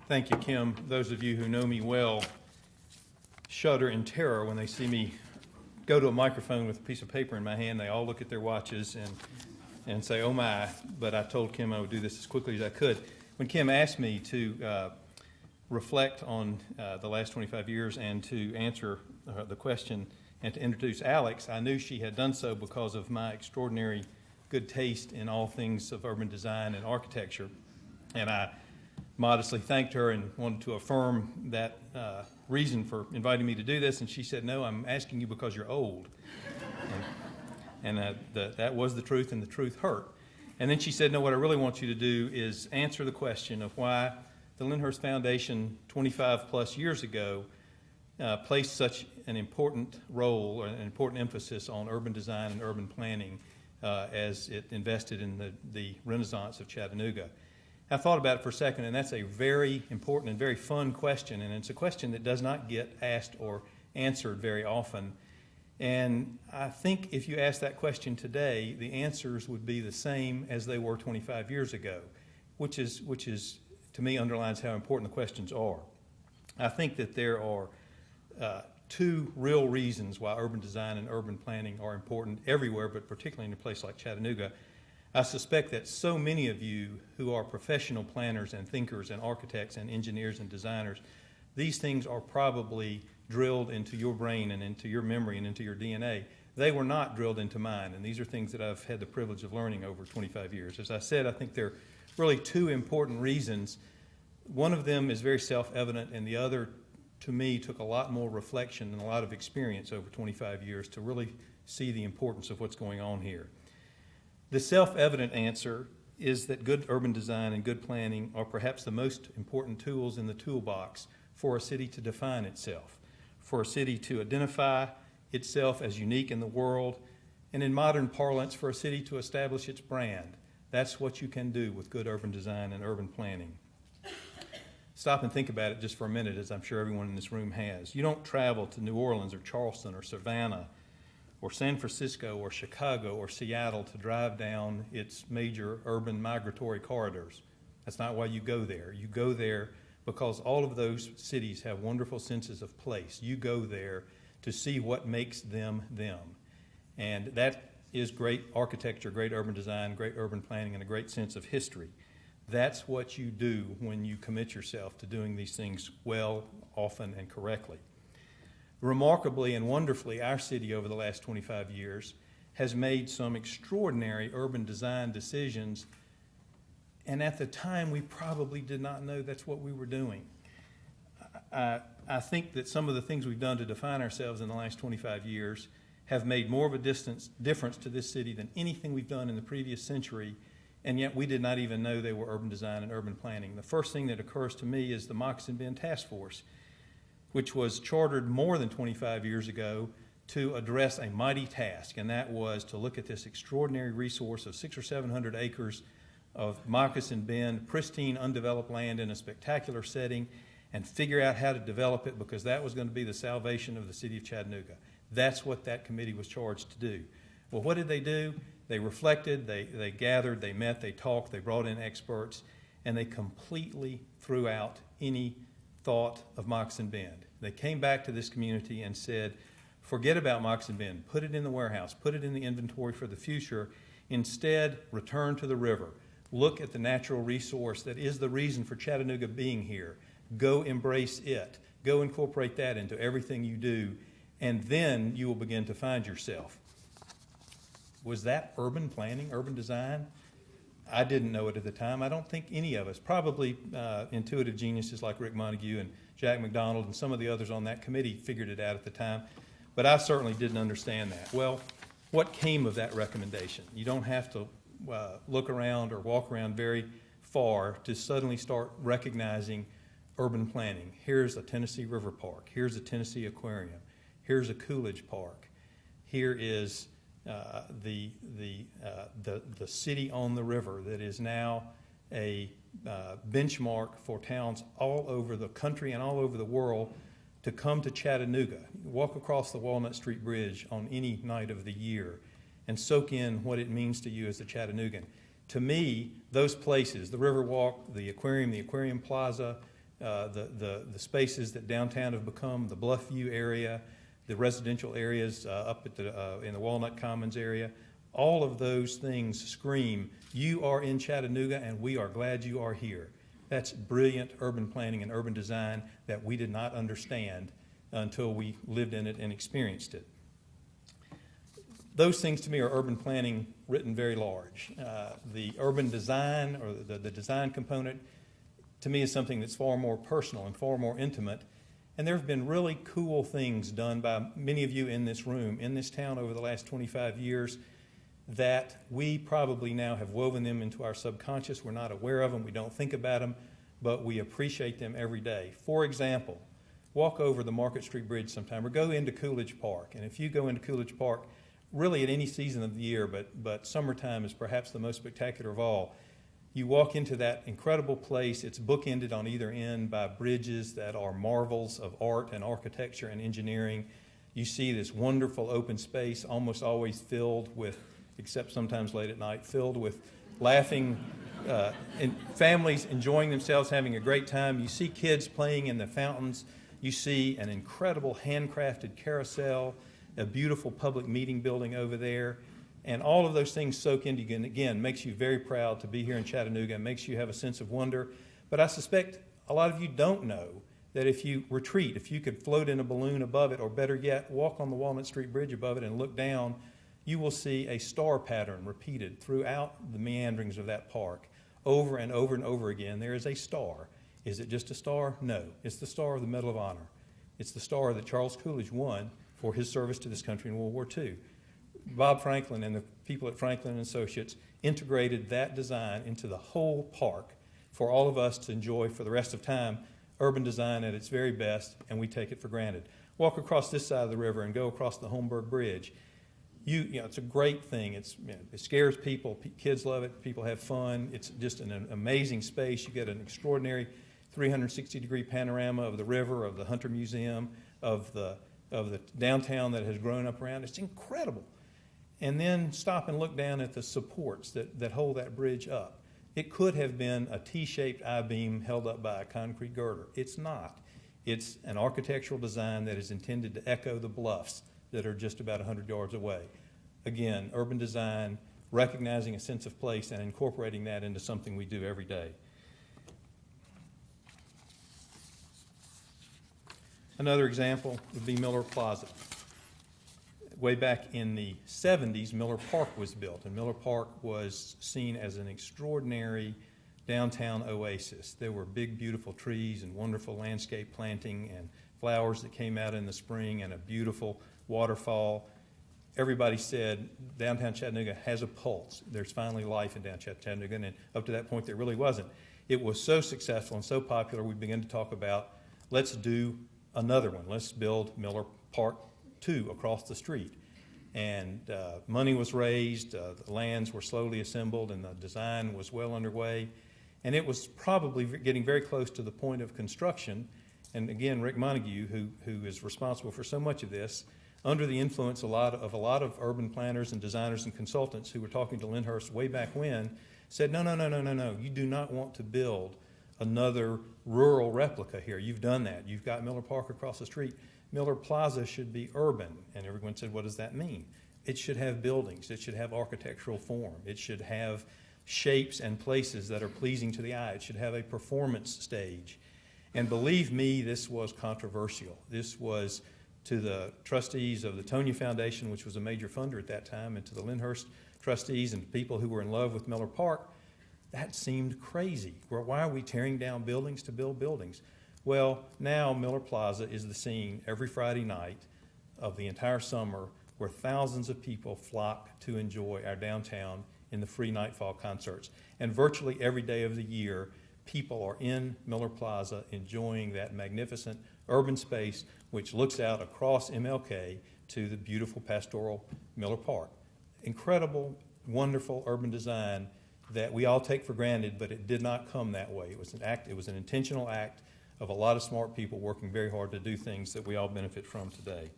Thank you, Kim. Those of you who know me well shudder in terror when they see me go to a microphone with a piece of paper in my hand. They all look at their watches and say, oh my, but I told Kim I would do this as quickly as I could. When Kim asked me to reflect on the last 25 years and to answer the question and to introduce Alex, I knew she had done so because of my extraordinary good taste in all things of urban design and architecture. And I modestly thanked her and wanted to affirm that reason for inviting me to do this. And she said, no, I'm asking you because you're old. That was the truth, and the truth hurt. And then she said, no, what I really want you to do is answer the question of why the Lyndhurst Foundation 25 plus years ago placed such an important role or an important emphasis on urban design and urban planning as it invested in the renaissance of Chattanooga. I thought about it for a second, and that's a very important and very fun question, and it's a question that does not get asked or answered very often. And I think if you ask that question today, the answers would be the same as they were 25 years ago, which is to me underlines how important the questions are. I think that there are two real reasons why urban design and urban planning are important everywhere, but particularly in a place like Chattanooga. I suspect that so many of you who are professional planners and thinkers and architects and engineers and designers, these things are probably drilled into your brain and into your memory and into your DNA. They were not drilled into mine, and these are things that I've had the privilege of learning over 25 years. As I said, I think there are really two important reasons. One of them is very self-evident, and the other, to me, took a lot more reflection and a lot of experience over 25 years to really see the importance of what's going on here. The self-evident answer is that good urban design and good planning are perhaps the most important tools in the toolbox for a city to define itself, for a city to identify itself as unique in the world, and in modern parlance, for a city to establish its brand. That's what you can do with good urban design and urban planning. Stop and think about it just for a minute, as I'm sure everyone in this room has. You don't travel to New Orleans or Charleston or Savannah or San Francisco or Chicago or Seattle to drive down its major urban migratory corridors. That's not why you go there. You go there because all of those cities have wonderful senses of place. You go there to see what makes them them. And that is great architecture, great urban design, great urban planning, and a great sense of history. That's what you do when you commit yourself to doing these things well, often, and correctly. Remarkably and wonderfully, our city over the last 25 years has made some extraordinary urban design decisions, and at the time we probably did not know that's what we were doing. I think that some of the things we've done to define ourselves in the last 25 years have made more of a difference to this city than anything we've done in the previous century, and yet we did not even know they were urban design and urban planning. The first thing that occurs to me is the Moccasin Bend Task Force, which was chartered more than 25 years ago to address a mighty task, and that was to look at this extraordinary resource of 600 or 700 acres of Moccasin Bend, pristine, undeveloped land in a spectacular setting, and figure out how to develop it, because that was going to be the salvation of the city of Chattanooga. That's what that committee was charged to do. Well, what did they do? They reflected, they gathered, they met, they talked, they brought in experts, and they completely threw out any thought of Moccasin Bend. They came back to this community and said, forget about Moccasin Bend, put it in the warehouse, put it in the inventory for the future. Instead, return to the river. Look at the natural resource that is the reason for Chattanooga being here. Go embrace it. Go incorporate that into everything you do, and then you will begin to find yourself. Was that urban planning, urban design? I didn't know it at the time. I don't think any of us, probably intuitive geniuses like Rick Montague and Jack McDonald and some of the others on that committee figured it out at the time, but I certainly didn't understand that. Well, what came of that recommendation? You don't have to look around or walk around very far to suddenly start recognizing urban planning. Here's a Tennessee River Park. Here's a Tennessee Aquarium. Here's a Coolidge Park. Here is the city on the river that is now a benchmark for towns all over the country and all over the world to come to Chattanooga. Walk across the Walnut Street Bridge on any night of the year and soak in what it means to you as a Chattanoogan. To me, those places, the Riverwalk, the Aquarium Plaza, the spaces that downtown have become, the Bluffview area, the residential areas up at in the Walnut Commons area. All of those things scream, you are in Chattanooga and we are glad you are here. That's brilliant urban planning and urban design that we did not understand until we lived in it and experienced it. Those things to me are urban planning written very large. The urban design or the design component to me is something that's far more personal and far more intimate. And there have been really cool things done by many of you in this room, in this town over the last 25 years that we probably now have woven them into our subconscious. We're not aware of them. We don't think about them, but we appreciate them every day. For example, walk over the Market Street Bridge sometime or go into Coolidge Park. And if you go into Coolidge Park, really at any season of the year, but summertime is perhaps the most spectacular of all. You walk into that incredible place. It's bookended on either end by bridges that are marvels of art and architecture and engineering. You see this wonderful open space, almost always filled with, except sometimes late at night, filled with laughing and families enjoying themselves, having a great time. You see kids playing in the fountains. You see an incredible handcrafted carousel, a beautiful public meeting building over there. And all of those things soak into you, and again, makes you very proud to be here in Chattanooga and makes you have a sense of wonder. But I suspect a lot of you don't know that if you retreat, if you could float in a balloon above it, or better yet, walk on the Walnut Street Bridge above it and look down, you will see a star pattern repeated throughout the meanderings of that park. Over and over and over again, there is a star. Is it just a star? No. It's the star of the Medal of Honor. It's the star that Charles Coolidge won for his service to this country in World War II. Bob Franklin and the people at Franklin & Associates integrated that design into the whole park for all of us to enjoy for the rest of time. Urban design at its very best, and we take it for granted. Walk across this side of the river and go across the Holmberg Bridge. You know, it's a great thing. It scares people. Kids love it. People have fun. It's just an amazing space. You get an extraordinary 360-degree panorama of the river, of the Hunter Museum, of the downtown that has grown up around. It's incredible. And then stop and look down at the supports that hold that bridge up. It could have been a T-shaped I-beam held up by a concrete girder. It's not. It's an architectural design that is intended to echo the bluffs that are just about 100 yards away. Again, urban design, recognizing a sense of place and incorporating that into something we do every day. Another example would be Miller Plaza. Way back in the 70s, Miller Park was built, and Miller Park was seen as an extraordinary downtown oasis. There were big, beautiful trees and wonderful landscape planting and flowers that came out in the spring and a beautiful waterfall. Everybody said downtown Chattanooga has a pulse. There's finally life in downtown Chattanooga, and up to that point there really wasn't. It was so successful and so popular we began to talk about, let's do another one. Let's build Miller Park 2 across the street. And money was raised, the lands were slowly assembled, and the design was well underway. And it was probably getting very close to the point of construction. And again, Rick Montague, who is responsible for so much of this, under the influence of a lot of urban planners and designers and consultants who were talking to Lyndhurst way back when, said, no, you do not want to build another rural replica here. You've done that. You've got Miller Park across the street. Miller Plaza should be urban. And everyone said, what does that mean? It should have buildings. It should have architectural form. It should have shapes and places that are pleasing to the eye. It should have a performance stage. And believe me, this was controversial. This was to the trustees of the Tonya Foundation, which was a major funder at that time, and to the Lyndhurst trustees and people who were in love with Miller Park. That seemed crazy. Why are we tearing down buildings to build buildings? Well, now Miller Plaza is the scene every Friday night of the entire summer where thousands of people flock to enjoy our downtown in the free nightfall concerts. And virtually every day of the year, people are in Miller Plaza enjoying that magnificent urban space which looks out across MLK to the beautiful pastoral Miller Park. Incredible, wonderful urban design that we all take for granted, but it did not come that way. It was an intentional act of a lot of smart people working very hard to do things that we all benefit from today.